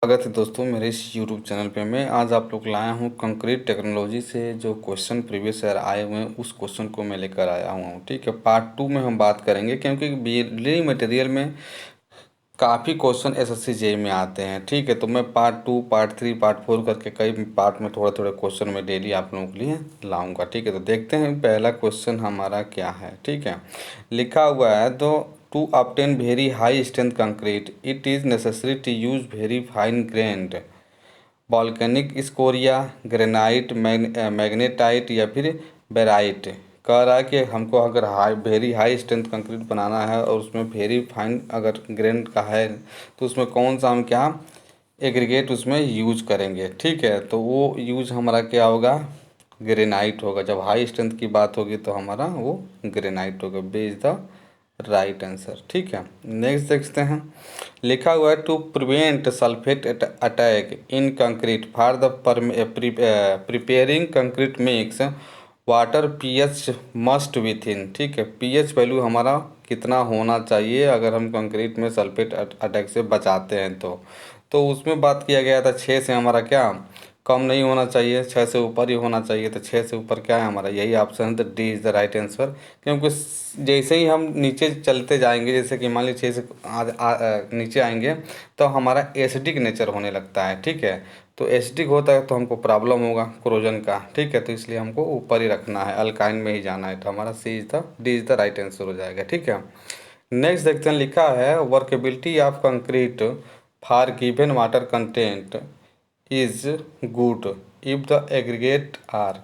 स्वागत है दोस्तों मेरे इस YouTube चैनल पे। मैं आज आप लोग लाया हूँ कंक्रीट टेक्नोलॉजी से जो क्वेश्चन प्रीवियस ईयर आए हुए हैं उस क्वेश्चन को मैं लेकर आया हुआ हूँ। ठीक है, पार्ट 2 में हम बात करेंगे क्योंकि बिल्डिंग मटेरियल में काफ़ी क्वेश्चन एसएससी जेई में आते हैं। ठीक है, तो मैं पार्ट 2 पार्ट 3 पार्ट 4 करके कई पार्ट में थोड़े थोड़े क्वेश्चन मैं डेली आप लोगों के लिए लाऊंगा। ठीक है, तो देखते हैं पहला क्वेश्चन हमारा क्या है। ठीक है, लिखा हुआ है तो to obtain very high strength concrete it is necessary to use very fine grained volcanic scoria, granite, magnetite या फिर बेराइट। कह रहा है कि हमको अगर वेरी हाई स्ट्रेंथ कंक्रीट बनाना है और उसमें वेरी फाइन अगर ग्रेन का है तो उसमें कौन सा हम क्या एग्रीगेट उसमें यूज करेंगे। ठीक है, तो वो यूज हमारा क्या होगा, ग्रेनाइट होगा। जब हाई स्ट्रेंथ की बात होगी तो हमारा वो ग्रेनाइट होगा। B is the right answer. ठीक है, नेक्स्ट देखते हैं। लिखा हुआ है to prevent sulphate attack in concrete for the preparing concrete mix water pH must within. ठीक है, पीएच वैल्यू हमारा कितना होना चाहिए अगर हम कंक्रीट में सल्फेट अटैक से बचाते हैं तो उसमें बात किया गया था 6 से हमारा क्या कम नहीं होना चाहिए, 6 से ऊपर ही होना चाहिए। तो 6 से ऊपर क्या है हमारा यही ऑप्शन है, तो D is the right answer. क्योंकि जैसे ही हम नीचे चलते जाएंगे, जैसे कि मान लीजिए 6 से नीचे आएंगे तो हमारा एसिडिक नेचर होने लगता है। ठीक है, तो एसिडिक होता है तो हमको प्रॉब्लम होगा क्रोजन का। ठीक है, तो इसलिए हमको ऊपर ही रखना है, अल्काइन में ही जाना है। तो हमारा D is the right answer हो जाएगा। ठीक है, नेक्स्ट देखते हैं। लिखा है workability of concrete for given water content is good if the aggregate are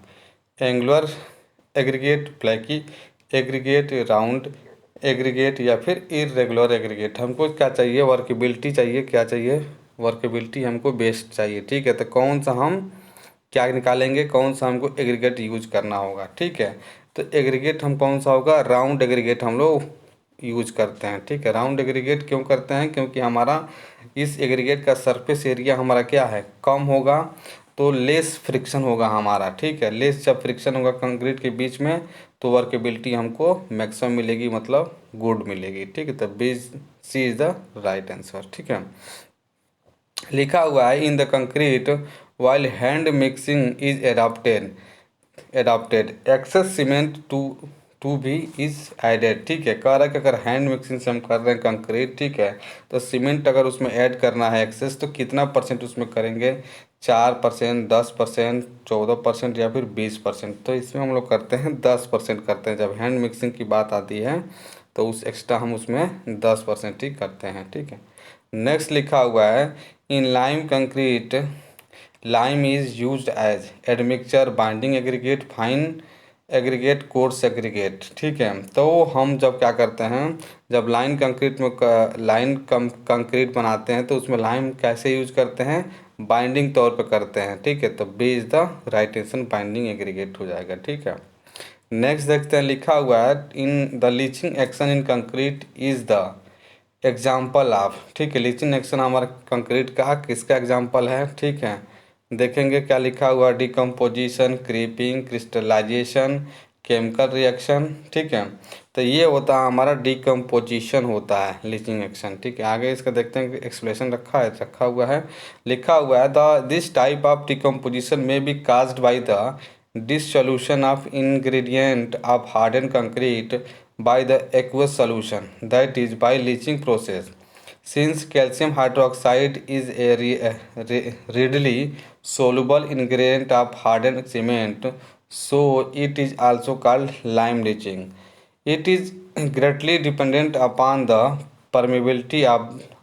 angular aggregate, flaky aggregate, round aggregate या फिर irregular aggregate। हमको क्या चाहिए, वर्केबिलिटी चाहिए। क्या चाहिए, वर्केबिलिटी हमको बेस्ट चाहिए। ठीक है, तो कौन सा हम क्या निकालेंगे, कौन सा हमको एग्रीगेट यूज करना होगा। ठीक है, तो एग्रीगेट हम कौन सा होगा, राउंड एग्रीगेट हम लोग यूज करते हैं। ठीक है, राउंड एग्रीगेट क्यों करते हैं, क्योंकि हमारा इस एग्रीगेट का सरफेस एरिया हमारा क्या है कम होगा, तो लेस फ्रिक्शन होगा हमारा। ठीक है, लेस जब फ्रिक्शन होगा कंक्रीट के बीच में तो वर्केबिलिटी हमको मैक्सिमम मिलेगी, मतलब गुड मिलेगी। ठीक है, तो B C is the right answer. ठीक है, लिखा हुआ है in the concrete while hand mixing is adapted excess cement to be is added. ठीक है, कह रहा है कि अगर हैंड मिक्सिंग से हम कर रहे हैं कंक्रीट, ठीक है, तो सीमेंट अगर उसमें ऐड करना है एक्सेस तो कितना परसेंट उसमें करेंगे, 4%, 10%, 14% या फिर 20%। तो इसमें हम लोग करते हैं 10% करते हैं। जब हैंड मिक्सिंग की बात आती है तो उस एक्स्ट्रा हम उसमें 10% ही करते हैं। ठीक है, नेक्स्ट लिखा हुआ है in lime concrete lime is used as admixture binding aggregate fine aggregate coarse aggregate. ठीक है, तो हम जब क्या करते हैं, जब लाइन कंक्रीट में कंक्रीट बनाते हैं तो उसमें लाइम कैसे यूज करते हैं, बाइंडिंग तौर पे करते हैं। ठीक है, तो B is the right answer, binding aggregate हो जाएगा। ठीक है, नेक्स्ट देखते हैं। लिखा हुआ है in the leaching action in concrete is the example of. ठीक है, लीचिंग एक्शन हमारा कंक्रीट का किसका एग्जाम्पल है। ठीक है, देखेंगे क्या लिखा हुआ, decomposition, creeping, crystallisation, chemical reaction. ठीक है, तो ये होता है हमारा डिकम्पोजिशन होता है लीचिंग एक्शन। ठीक है, आगे इसका देखते हैं एक्सप्लेनेशन रखा हुआ है। लिखा हुआ है the this type of decomposition में be caused by the dissolution of ingredient of hardened concrete by the aqueous solution, that is by leaching process. Since calcium hydroxide is a readily soluble ingredient of hardened cement, so it is also called lime leaching. It is greatly dependent upon the permeability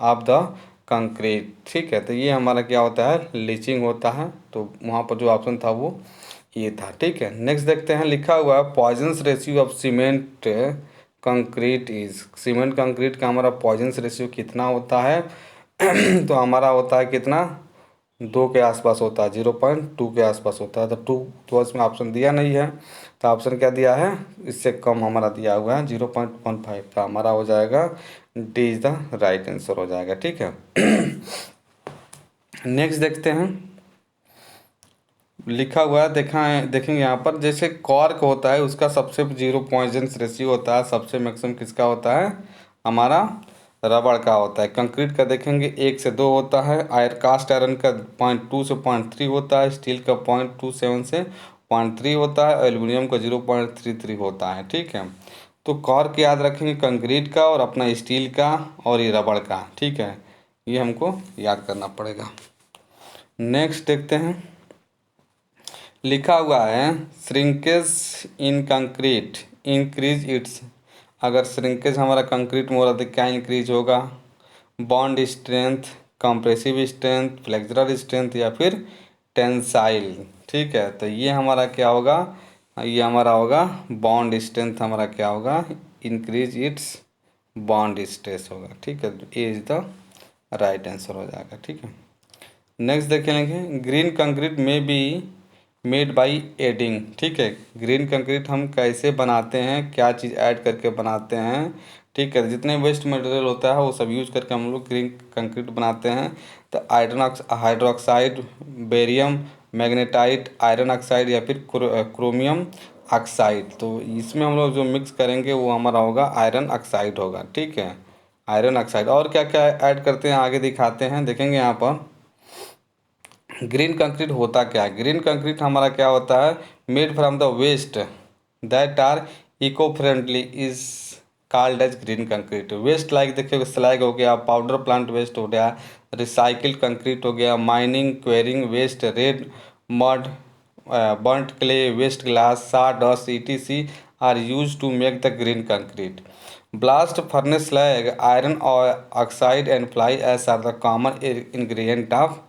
of the concrete. ठीक है, तो ये हमारा क्या होता है, leaching होता है। तो वहाँ पर जो ऑप्शन था वो ये था। ठीक है, नेक्स्ट देखते हैं। लिखा हुआ है Poisson's ratio of cement concrete is. Cement concrete का हमारा पॉइजन्स रेशियो कितना होता है तो हमारा होता है कितना, 2 के आसपास होता है, 0.2 के आसपास होता है। तो 2 तो इसमें ऑप्शन दिया नहीं है, तो ऑप्शन क्या दिया है, इससे कम हमारा दिया हुआ है 0.15। तो हमारा हो जाएगा D is the right answer हो जाएगा। ठीक है, नेक्स्ट देखते हैं। लिखा हुआ है देखेंगे यहाँ पर, जैसे कॉर्क होता है उसका सबसे जीरो पॉइजन्स रेशियो होता है, सबसे मैक्सिमम किसका होता है, हमारा रबड़ का होता है। कंक्रीट का देखेंगे 1 से 2 होता है, कास्ट आयरन का 0.2 से 0.3 होता है, स्टील का 0.27 से 0.3 होता है, एल्युमिनियम का 0.33 होता है। ठीक है, तो कॉर्क याद रखेंगे कंक्रीट का और अपना स्टील का और ये रबड़ का। ठीक है, ये हमको याद करना पड़ेगा। नेक्स्ट देखते हैं, लिखा हुआ है श्रिंकेज इन कंक्रीट इंक्रीज इट्स। अगर श्रिंकेज हमारा कंक्रीट में हो रहा तो क्या इंक्रीज होगा? Bond strength, compressive strength, flexural strength या फिर टेंसाइल। ठीक है, तो ये हमारा क्या होगा? ये हमारा होगा बॉन्ड स्ट्रेंथ, हमारा क्या होगा? इंक्रीज इट्स बॉन्ड स्ट्रेस होगा। ठीक है, ए इज द राइट आंसर हो जाएगा। ठीक है, नेक्स्ट देखेंगे, ग्रीन कंक्रीट में बी मेड बाई एडिंग। ठीक है, ग्रीन कंक्रीट हम कैसे बनाते हैं, क्या चीज़ ऐड करके बनाते हैं? ठीक है, जितने वेस्ट मटेरियल होता है वो सब यूज करके हम लोग ग्रीन कंक्रीट बनाते हैं। तो hydroxide, barium magnetite, iron oxide या फिर क्रोमियम ऑक्साइड। तो इसमें हम लोग जो मिक्स करेंगे वो हमारा होगा आयरन ऑक्साइड होगा। ठीक है, आयरन ऑक्साइड। और क्या क्या ऐड करते हैं आगे दिखाते हैं, देखेंगे यहाँ पर। ग्रीन कंक्रीट होता क्या है? ग्रीन कंक्रीट हमारा क्या होता है? Made from the waste that are eco friendly is called as green concrete. Waste like देखिए, स्लैग हो गया, पाउडर प्लांट वेस्ट हो गया, रिसाइकिल कंक्रीट हो गया, mining quarrying waste, red mud, burnt clay waste, glass सा dust etc are used to make the green concrete. Blast furnace slag, iron oxide and fly ash are the common ingredient of,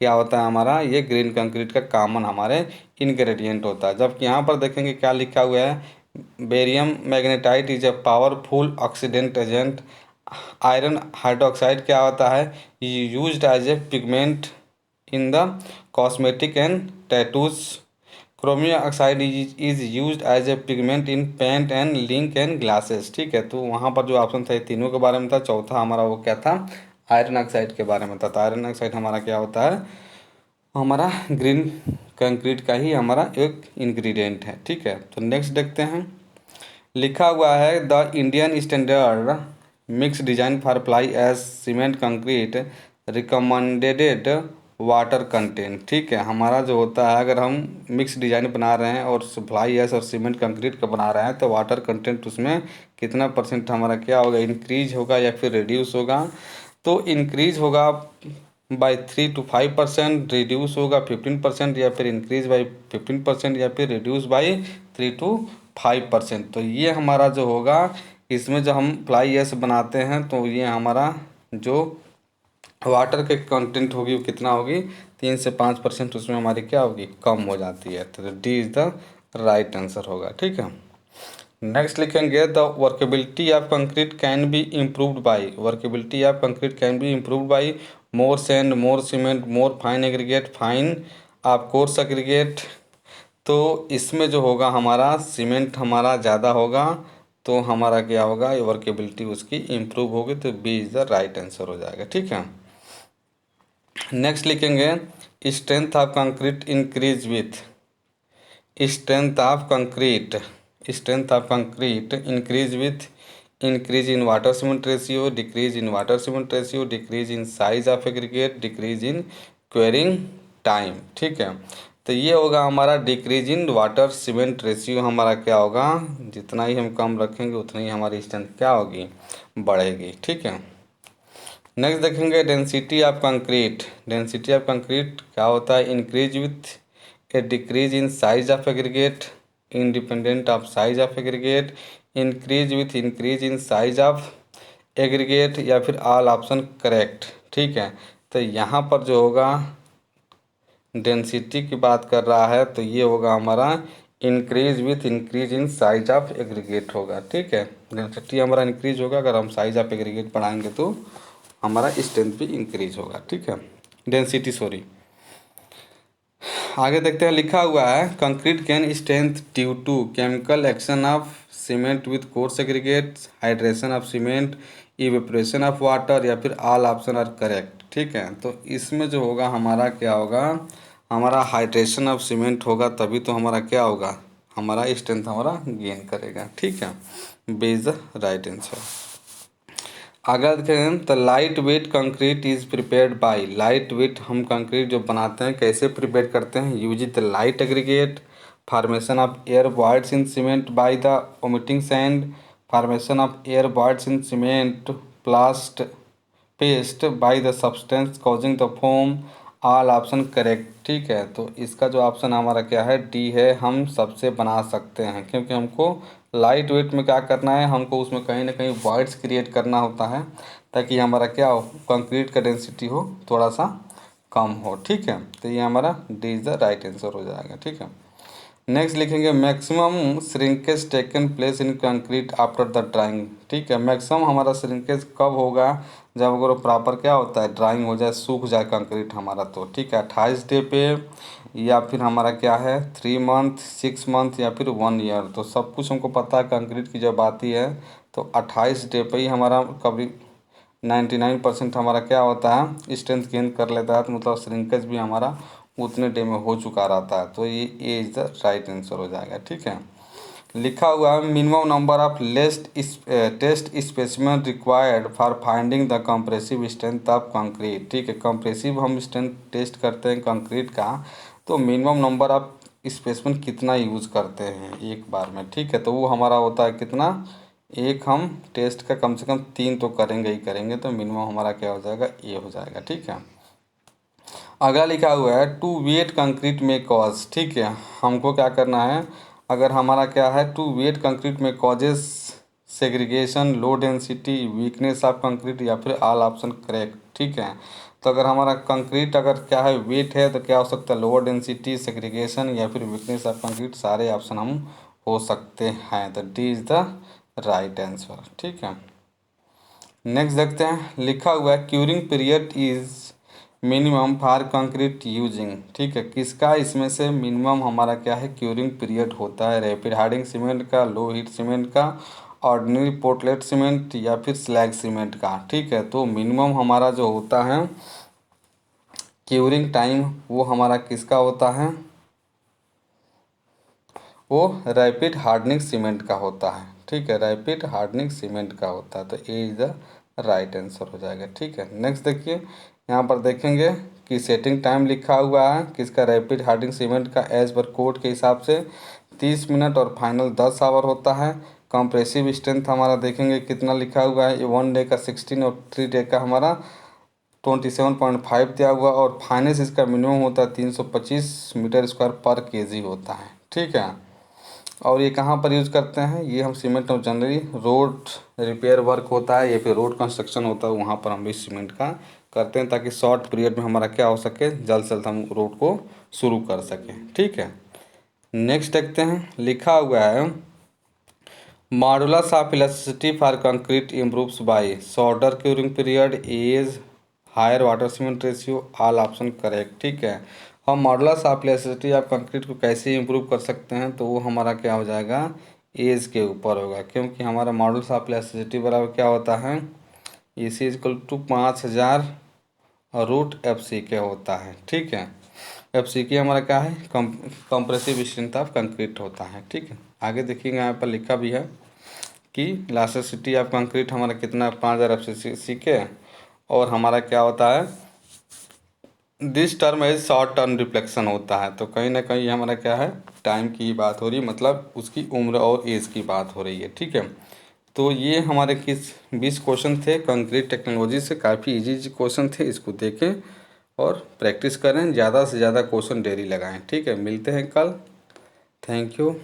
क्या होता है हमारा? ये green concrete का common हमारे ingredient होता है। जबकि यहाँ पर देखेंगे क्या लिखा हुआ है, barium magnetite is a powerful oxidant agent. Iron hydroxide क्या होता है? Used as a pigment in the cosmetic and tattoos. Chromium oxide is used as a pigment in paint and link and glasses. ठीक है, तो वहाँ पर जो option था ये तीनों के बारे में था। चौथा हमारा वो क्या था? आयरन ऑक्साइड के बारे में था। तो आयरन ऑक्साइड हमारा क्या होता है? हमारा ग्रीन कंक्रीट का ही हमारा एक इंग्रेडिएंट है। ठीक है, तो नेक्स्ट देखते हैं, लिखा हुआ है the Indian standard mix design for fly ash cement concrete recommended water content. ठीक है, हमारा जो होता है अगर हम मिक्स डिजाइन बना रहे हैं और फ्लाई एस और सीमेंट कंक्रीट का बना रहे हैं तो वाटर कंटेंट उसमें कितना परसेंट हमारा क्या होगा? इंक्रीज होगा या फिर रिड्यूस होगा? तो इंक्रीज होगा बाई 3 to 5%, रिड्यूस होगा 15% या फिर इंक्रीज बाई 15% या फिर रिड्यूस बाई 3 to 5%। तो ये हमारा जो होगा, इसमें जो हम फ्लाई एश बनाते हैं तो ये हमारा जो वाटर के कंटेंट होगी वो कितना होगी? 3 से 5% उसमें हमारी क्या होगी? कम हो जाती है। तो D is the right answer होगा। ठीक है, नेक्स्ट लिखेंगे the workability of concrete can be improved by. Workability of concrete can be improved by more sand, more cement, more fine aggregate, fine of coarse aggregate. तो इसमें जो होगा हमारा cement हमारा ज़्यादा होगा तो हमारा क्या होगा? वर्केबिलिटी उसकी इम्प्रूव होगी। तो B is the right answer हो जाएगा। ठीक है, नेक्स्ट लिखेंगे strength of concrete increase with. Strength of concrete, strength of concrete increase with increase in water cement ratio, decrease in water cement ratio, decrease in size of aggregate, decrease in curing time. ठीक है, तो ये होगा हमारा decrease in water cement ratio. हमारा क्या होगा? जितना ही हम कम रखेंगे उतनी ही हमारी स्ट्रेंथ क्या होगी? बढ़ेगी। ठीक है, नेक्स्ट देखेंगे density of concrete. Density of concrete क्या होता है? Increase with A decrease in size of aggregate, independent of size of aggregate, increase with increase in size of aggregate या फिर ऑल ऑप्शन करेक्ट। ठीक है, तो यहाँ पर जो होगा डेंसिटी की बात कर रहा है तो ये होगा हमारा increase with increase in size of aggregate होगा। ठीक है, डेंसिटी हमारा इंक्रीज होगा, अगर हम साइज ऑफ एग्रीगेट बढ़ाएंगे तो हमारा स्ट्रेंथ भी इंक्रीज होगा। ठीक है, डेंसिटी सॉरी। आगे देखते हैं, लिखा हुआ है concrete can strength due to chemical action of cement with coarse aggregate, hydration of cement, evaporation of water या फिर ऑल ऑप्शन आर करेक्ट। ठीक है, तो इसमें जो होगा हमारा क्या होगा? हमारा हाइड्रेशन ऑफ सीमेंट होगा, तभी तो हमारा क्या होगा? हमारा स्ट्रेंथ हमारा गेन करेगा। ठीक है, B is the right answer. अगर देखें तो light weight concrete is prepared by, light weight हम कंक्रीट जो बनाते हैं कैसे प्रिपेयर करते हैं, use the light aggregate, formation of air voids in cement by the omitting sand, formation of air voids in cement प्लास्ट paste by the substance causing the foam, all option correct. ठीक है, तो इसका जो option हमारा क्या है, D है, हम सबसे बना सकते हैं, क्योंकि हमको लाइट वेट में क्या करना है, हमको उसमें कहीं ना कहीं वॉइड्स क्रिएट करना होता है ताकि हमारा क्या हो, कंक्रीट का डेंसिटी हो थोड़ा सा कम हो। ठीक है, तो ये हमारा D is the right answer हो जाएगा। ठीक है, नेक्स्ट लिखेंगे maximum shrinkage taken place in concrete after the drawing. ठीक है, मैक्सिमम हमारा श्रिंकेज कब होगा, जब अगर प्रॉपर क्या होता है, ड्राइंग हो जाए, सूख जाए कंक्रीट हमारा, तो ठीक है 28 डे पे, या फिर हमारा क्या है 3 मंथ, 6 मंथ, या फिर 1 ईयर। तो सब कुछ हमको पता है, कंक्रीट की जब आती है तो 28 डे पे ही हमारा कभी 99% हमारा क्या होता है, स्ट्रेंथ गेन कर लेता है, तो मतलब श्रिंकेज भी हमारा उतने डे में हो चुका रहता है। तो ये इज़ द राइट आंसर हो जाएगा। ठीक है, लिखा हुआ है minimum number of test specimen required for finding the compressive strength of concrete. ठीक है, कंप्रेसिव हम स्ट्रेंथ टेस्ट करते हैं कंक्रीट का, तो मिनिमम नंबर ऑफ स्पेसिमेन कितना यूज़ करते हैं एक बार में। ठीक है, तो वो हमारा होता है कितना, एक हम टेस्ट का कम से कम 3 तो करेंगे ही करेंगे, तो मिनिमम हमारा क्या हो जाएगा, ये हो जाएगा। ठीक है, अगला लिखा हुआ है टू वेट कंक्रीट में कॉज। ठीक है, हमको क्या करना है, अगर हमारा क्या है टू वेट कंक्रीट में causes segregation, low density, weakness of concrete, या फिर ऑल ऑप्शन करेक्ट। ठीक है, तो अगर हमारा कंक्रीट अगर क्या है वेट है, तो क्या हो सकता है, लोअर डेंसिटी, सेग्रीगेशन, या फिर वीकनेस ऑफ कंक्रीट, सारे ऑप्शन हम हो सकते हैं। तो D is the right answer. ठीक है, नेक्स्ट देखते हैं, लिखा हुआ है curing period is minimum for concrete using. ठीक है, किसका इसमें से मिनिमम हमारा क्या है क्यूरिंग पीरियड होता है, रैपिड हार्डिंग सीमेंट का, लो हीट सीमेंट का, ऑर्डिनरी पोर्टलेट सीमेंट, या फिर स्लैग सीमेंट का। ठीक है, तो मिनिमम हमारा जो होता है क्यूरिंग टाइम, वो हमारा किसका होता है, वो रैपिड हार्डनिंग सीमेंट का होता है। ठीक है, रैपिड हार्डनिंग सीमेंट का होता है, तो A is the right answer हो जाएगा। ठीक है, नेक्स्ट देखिए, यहाँ पर देखेंगे कि सेटिंग टाइम लिखा हुआ है किसका, रैपिड हार्डनिंग सीमेंट का, एज पर कोड के हिसाब से 30 मिनट और फाइनल 10 आवर होता है। कंप्रेसिव स्ट्रेंथ हमारा देखेंगे कितना लिखा हुआ है, ये 1 डे का 16 और 3 डे का हमारा 27.5 दिया हुआ, और फाइनेंस इसका मिनिमम होता है 325 मीटर स्क्वायर पर केजी होता है। ठीक है, और ये कहाँ पर यूज़ करते हैं, ये हम सीमेंट और जनरली रोड रिपेयर वर्क होता है या फिर रोड कंस्ट्रक्शन होता है, वहाँ पर हम भी सीमेंट का करते हैं, ताकि शॉर्ट पीरियड में हमारा क्या हो सके, जल्द से जल्द हम रोड को शुरू कर सकें। ठीक है, नेक्स्ट देखते हैं, लिखा हुआ है modulus of elasticity for concrete improves by shorter curing period, age, higher water cement ratio, all option correct. ठीक है, हम modulus of elasticity of concrete को कैसे इम्प्रूव कर सकते हैं, तो वो हमारा क्या हो जाएगा, एज के ऊपर होगा, क्योंकि हमारा मॉडुलस ऑफ इलास्टिसिटी बराबर क्या होता है, A C equal to 5000 root F C के होता है। ठीक है, एफ सी की हमारा क्या है, कंप्रेसिव स्ट्रेंथ ऑफ कंक्रीट होता है। ठीक है, आगे देखिएगा यहाँ पर लिखा भी है कि इलास्टिसिटी ऑफ कंक्रीट हमारा कितना, 5000 एफ सी के, और हमारा क्या होता है, this term as short term reflection होता है। तो कहीं ना कहीं हमारा क्या है, टाइम की बात हो रही है, मतलब उसकी उम्र और एज की बात हो रही है। ठीक है, तो ये हमारे किस 20 क्वेश्चन थे कंक्रीट टेक्नोलॉजी से, काफ़ी इजी क्वेश्चन थे, इसको देखें और प्रैक्टिस करें, ज़्यादा से ज़्यादा क्वेश्चन डेली लगाएं। ठीक है, मिलते हैं कल, थैंक यू।